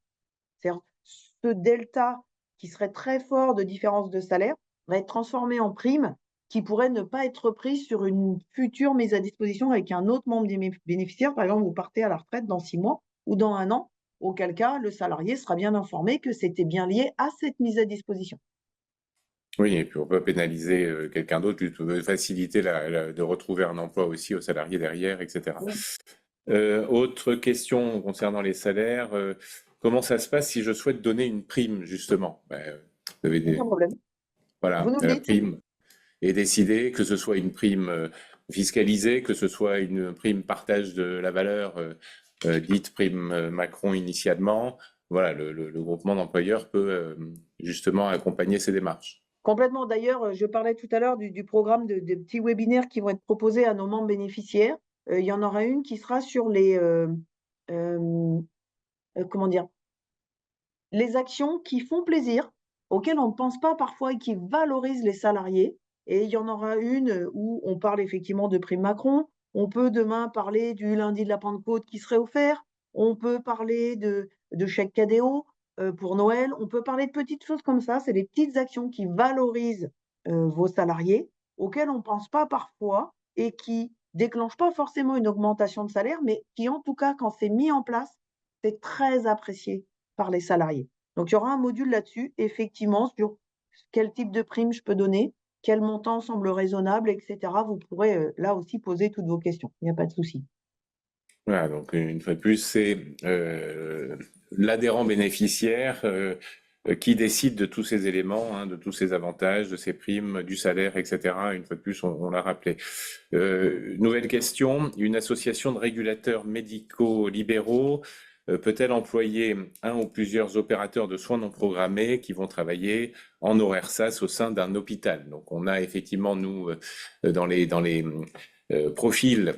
C'est-à-dire ce delta qui serait très fort de différence de salaire va être transformé en prime qui pourrait ne pas être prise sur une future mise à disposition avec un autre membre des bénéficiaires. Par exemple, vous partez à la retraite dans 6 mois ou dans 1 an, auquel cas le salarié sera bien informé que c'était bien lié à cette mise à disposition. Oui, et puis on peut pénaliser quelqu'un d'autre, puis faciliter de retrouver un emploi aussi aux salariés derrière, etc. Oui. Autre question concernant les salaires, comment ça se passe si je souhaite donner une prime, justement? Vous avez Aucun problème. Vous voilà, nous la dites, prime est décidée, que ce soit une prime fiscalisée, que ce soit une prime partage de la valeur, dite prime Macron initialement. Voilà, le groupement d'employeurs peut justement accompagner ces démarches. complètement. D'ailleurs, je parlais tout à l'heure du programme de petits webinaires qui vont être proposés à nos membres bénéficiaires. Il y en aura une qui sera sur les, comment dire? Les actions qui font plaisir, auxquelles on ne pense pas parfois et qui valorisent les salariés. Et il y en aura une où on parle effectivement de prime Macron. On peut demain parler du lundi de la Pentecôte qui serait offert. On peut parler de chèques cadeaux pour Noël. On peut parler de petites choses comme ça. C'est des petites actions qui valorisent vos salariés, auxquelles on ne pense pas parfois et qui déclenchent pas forcément une augmentation de salaire, mais qui en tout cas, quand c'est mis en place, c'est très apprécié par les salariés. Donc il y aura un module là-dessus, effectivement, sur quel type de prime je peux donner, quel montant semble raisonnable, et cetera. Vous pourrez, là aussi poser toutes vos questions, il n'y a pas de souci. Voilà, donc une fois de plus, c'est l'adhérent bénéficiaire qui décide de tous ces éléments, hein, de tous ces avantages, de ces primes, du salaire, etc. Une fois de plus, on l'a rappelé. Nouvelle question, une association de régulateurs médicaux libéraux peut-elle employer un ou plusieurs opérateurs de soins non programmés qui vont travailler en horaire SAS au sein d'un hôpital? Donc on a effectivement, nous, dans les profils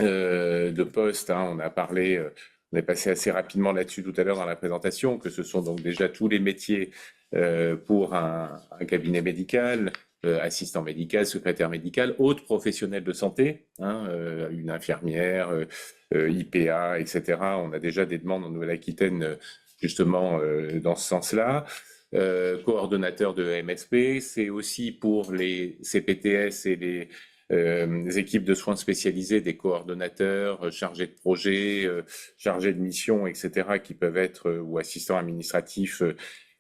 de postes, hein, on a parlé, on est passé assez rapidement là-dessus tout à l'heure dans la présentation, que ce sont donc déjà tous les métiers pour un cabinet médical, assistant médical, secrétaire médical, autres professionnels de santé, hein, une infirmière, IPA, etc. On a déjà des demandes en Nouvelle-Aquitaine justement dans ce sens-là. Coordonnateur de MSP, c'est aussi pour les CPTS et les équipes de soins spécialisées, des coordonnateurs, chargés de projet, chargés de mission, etc., qui peuvent être, ou assistants administratifs,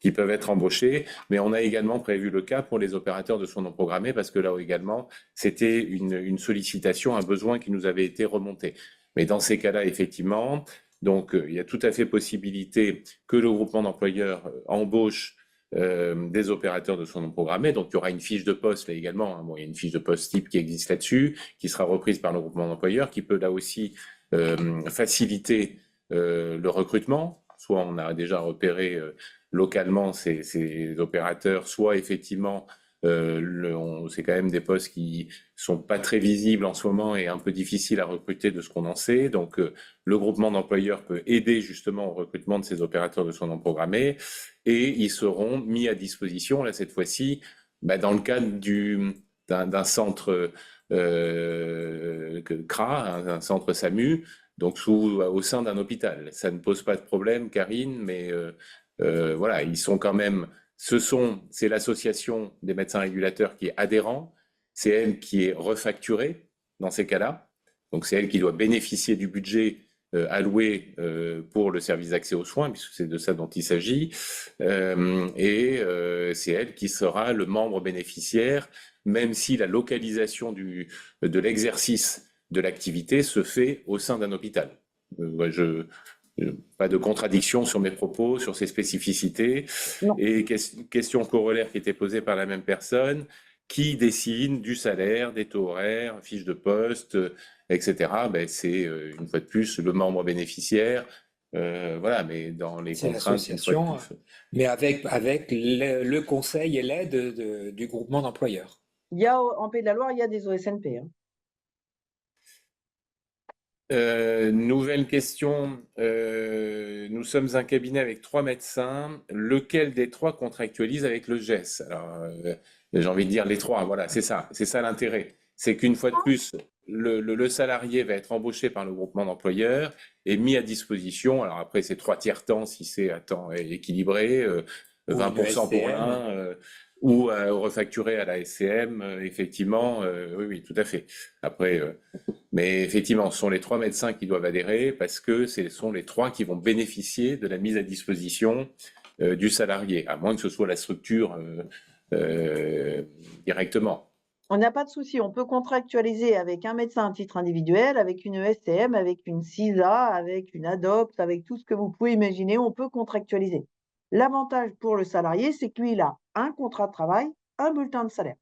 qui peuvent être embauchés. Mais on a également prévu le cas pour les opérateurs de soins non programmés, parce que là également, c'était une sollicitation, un besoin qui nous avait été remonté. Mais dans ces cas-là, effectivement, donc il y a tout à fait possibilité que le groupement d'employeurs embauche des opérateurs de soins non programmés. Donc, il y aura une fiche de poste là également. Hein. Bon, il y a une fiche de poste type qui existe là-dessus, qui sera reprise par le groupement d'employeurs, qui peut là aussi faciliter le recrutement. Soit on a déjà repéré localement ces opérateurs, soit effectivement c'est quand même des postes qui sont pas très visibles en ce moment et un peu difficiles à recruter de ce qu'on en sait. Donc, le groupement d'employeurs peut aider justement au recrutement de ces opérateurs de soins non programmés et ils seront mis à disposition, là, cette fois-ci, dans le cadre d'un centre CRA, un centre SAMU, donc au sein d'un hôpital. Ça ne pose pas de problème, Karine, mais voilà, ils sont quand même... C'est l'association des médecins régulateurs qui est adhérent, c'est elle qui est refacturée dans ces cas-là, donc c'est elle qui doit bénéficier du budget alloué pour le service d'accès aux soins, puisque c'est de ça dont il s'agit, c'est elle qui sera le membre bénéficiaire, même si la localisation de l'exercice de l'activité se fait au sein d'un hôpital. Pas de contradiction sur mes propos, sur ces spécificités. Non. Et question corollaire qui était posée par la même personne, qui décide du salaire, des taux horaires, fiche de poste, etc. C'est une fois de plus le membre bénéficiaire Voilà, mais dans les C'est contraintes, une fois de l'association, plus. mais avec le conseil et l'aide du groupement d'employeurs. Il y a en Pays de la Loire, il y a des OSNP, hein. Nouvelle question. Nous sommes un cabinet avec 3 médecins. Lequel des 3 contractualise avec le GES? Alors, j'ai envie de dire les 3. Voilà, c'est ça. C'est ça l'intérêt. C'est qu'une fois de plus, le salarié va être embauché par le groupement d'employeurs et mis à disposition. Alors après, c'est 3/4 temps si c'est à temps équilibré, Ou une 20% pour SCM. l'un, ou refacturé à la SCM. Effectivement, oui, oui, tout à fait. Après. Mais effectivement, ce sont les 3 médecins qui doivent adhérer parce que ce sont les 3 qui vont bénéficier de la mise à disposition du salarié, à moins que ce soit la structure euh, directement. On n'a pas de souci, on peut contractualiser avec un médecin à titre individuel, avec une ESTM, avec une CISA, avec une ADOPT, avec tout ce que vous pouvez imaginer, on peut contractualiser. L'avantage pour le salarié, c'est que lui, il a un contrat de travail, un bulletin de salaire.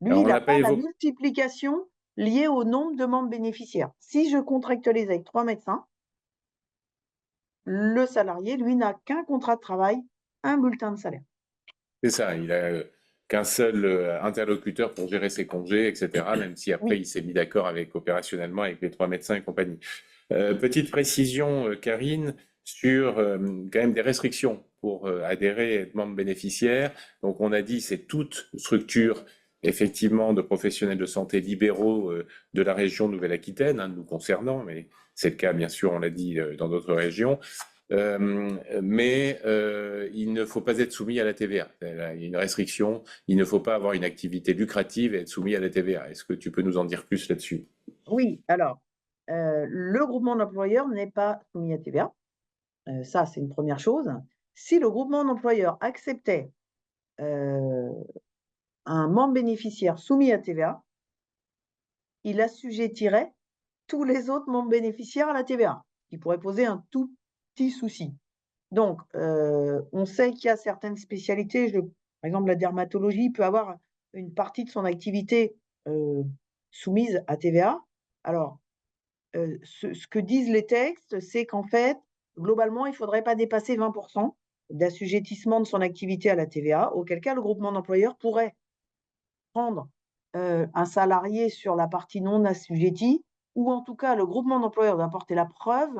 Lui, Alors, il on n'a l'a pas pas la évoqué. multiplication liée au nombre de membres bénéficiaires. Si je contractualise avec 3 médecins, le salarié, lui, n'a qu'un contrat de travail, un bulletin de salaire. C'est ça, il a qu'un seul interlocuteur pour gérer ses congés, etc., même si après Oui, il s'est mis d'accord avec opérationnellement avec les 3 médecins et compagnie. Petite précision, Karine, sur quand même des restrictions pour adhérer et être membre bénéficiaire. Donc on a dit c'est toute structure effectivement de professionnels de santé libéraux de la région Nouvelle-Aquitaine, hein, nous concernant, mais c'est le cas bien sûr, on l'a dit, dans d'autres régions. Mais il ne faut pas être soumis à la TVA. Il y a une restriction. Il ne faut pas avoir une activité lucrative et être soumis à la TVA. Est-ce que tu peux nous en dire plus là-dessus? oui. Alors, le groupement d'employeurs n'est pas soumis à TVA. Ça, c'est une première chose. Si le groupement d'employeurs acceptait un membre bénéficiaire soumis à TVA, il assujettirait tous les autres membres bénéficiaires à la TVA, ce qui pourrait poser un tout petit souci. Donc, on sait qu'il y a certaines spécialités, par exemple, la dermatologie peut avoir une partie de son activité soumise à TVA. Alors, ce que disent les textes, c'est qu'en fait, globalement, il ne faudrait pas dépasser 20% d'assujettissement de son activité à la TVA, auquel cas le groupement d'employeurs pourrait prendre, un salarié sur la partie non assujettie, ou en tout cas le groupement d'employeurs doit apporter la preuve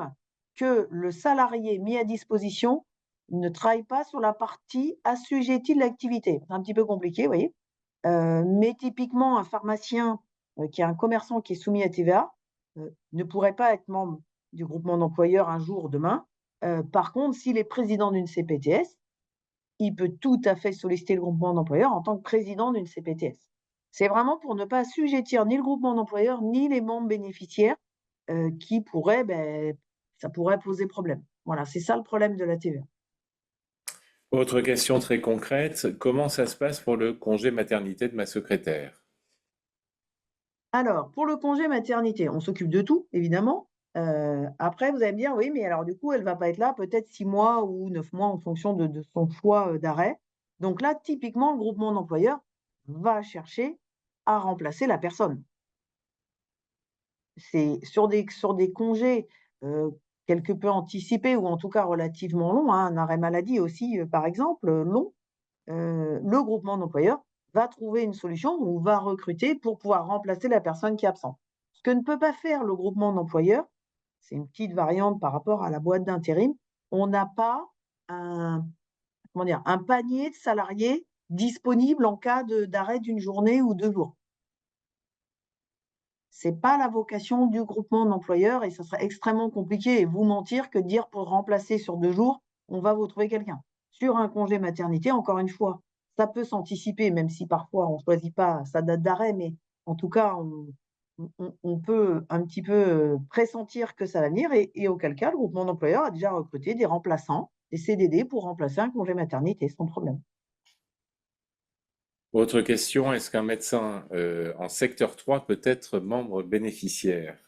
que le salarié mis à disposition ne travaille pas sur la partie assujettie de l'activité. C'est un petit peu compliqué, vous voyez? Mais typiquement un pharmacien, qui est un commerçant qui est soumis à TVA, ne pourrait pas être membre du groupement d'employeurs un jour, demain. Par contre, s'il est président d'une CPTS, il peut tout à fait solliciter le groupement d'employeurs en tant que président d'une CPTS. C'est vraiment pour ne pas assujettir ni le groupement d'employeurs, ni les membres bénéficiaires, qui pourraient, ça pourrait poser problème. Voilà, c'est ça le problème de la TVA. Autre question très concrète, comment ça se passe pour le congé maternité de ma secrétaire? Alors, pour le congé maternité, on s'occupe de tout, évidemment. Après, vous allez me dire: «Oui, mais alors du coup, elle va pas être là peut-être 6 mois ou 9 mois en fonction de son choix, d'arrêt». Donc là, typiquement, le groupement d'employeurs va chercher à remplacer la personne. C'est sur des congés, quelque peu anticipés ou en tout cas relativement longs, hein, un arrêt maladie aussi, par exemple, long, le groupement d'employeurs va trouver une solution ou va recruter pour pouvoir remplacer la personne qui est absente. Ce que ne peut pas faire le groupement d'employeurs, c'est une petite variante par rapport à la boîte d'intérim, on n'a pas un, comment dire? Un panier de salariés disponibles en cas d'arrêt d'une journée ou 2 jours. C'est pas la vocation du groupement d'employeurs et ça serait extrêmement compliqué et vous mentir que de dire pour remplacer sur 2 jours, on va vous trouver quelqu'un. Sur un congé maternité, encore une fois, ça peut s'anticiper, même si parfois on choisit pas sa date d'arrêt, mais en tout cas, on peut un petit peu, pressentir que ça va venir et auquel cas, le groupement d'employeurs a déjà recruté des remplaçants, des CDD pour remplacer un congé maternité sans problème. Autre question, est-ce qu'un médecin en secteur 3 peut être membre bénéficiaire?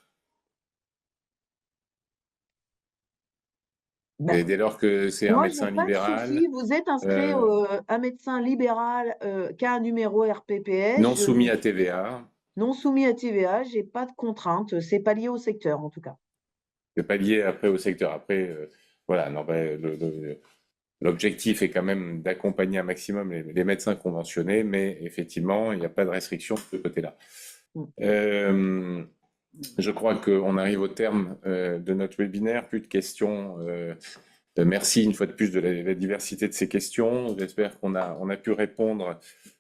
Et Ben, dès lors que c'est un moi, je n'ai médecin pas de souci. libéral, Vous êtes inscrit, euh, un médecin libéral, qui a un numéro RPPS, non soumis à TVA, non soumis à TVA, j'ai pas de contrainte, c'est pas lié au secteur en tout cas. c'est pas lié après au secteur. Après, voilà, non, ben, l'objectif est quand même d'accompagner un maximum les médecins conventionnés, mais effectivement, il n'y a pas de restriction de ce côté-là. Je crois qu'on arrive au terme de notre webinaire. Plus de questions. Merci une fois de plus de la diversité de ces questions. J'espère qu'on a pu répondre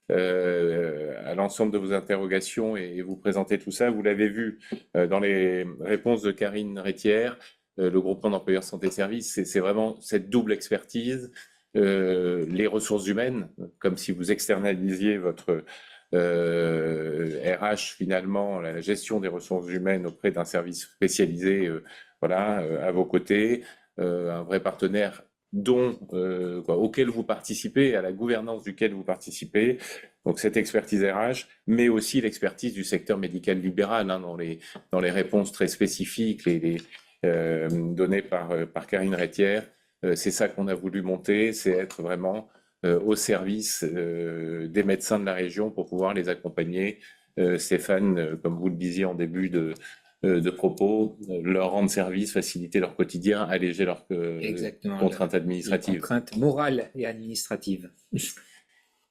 à l'ensemble de vos interrogations et vous présenter tout ça. Vous l'avez vu dans les réponses de Karine Rétière, le groupement d'employeurs santé services, c'est vraiment cette double expertise, les ressources humaines, comme si vous externalisiez votre RH finalement, la gestion des ressources humaines auprès d'un service spécialisé, voilà, à vos côtés, un vrai partenaire auquel vous participez, à la gouvernance duquel vous participez. Donc cette expertise RH, mais aussi l'expertise du secteur médical libéral hein, dans les réponses très spécifiques, données par Karine Rétière. C'est ça qu'on a voulu monter, c'est être vraiment au service des médecins de la région pour pouvoir les accompagner. Stéphane, comme vous le disiez en début de propos, leur rendre service, faciliter leur quotidien, alléger leurs contraintes administratives. Contraintes morales et administratives.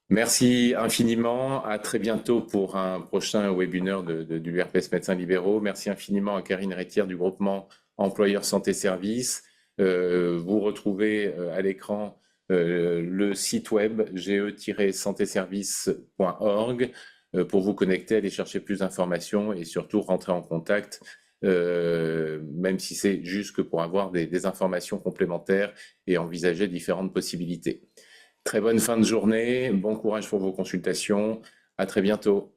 Merci infiniment. À très bientôt pour un prochain webinaire du URPS Médecins Libéraux. Merci infiniment à Karine Rétière du groupement Employeurs Santé Services. Vous retrouvez à l'écran le site web ge-santéservice.org pour vous connecter, aller chercher plus d'informations et surtout rentrer en contact, même si c'est juste que pour avoir des informations complémentaires et envisager différentes possibilités. Très bonne fin de journée, bon courage pour vos consultations, à très bientôt.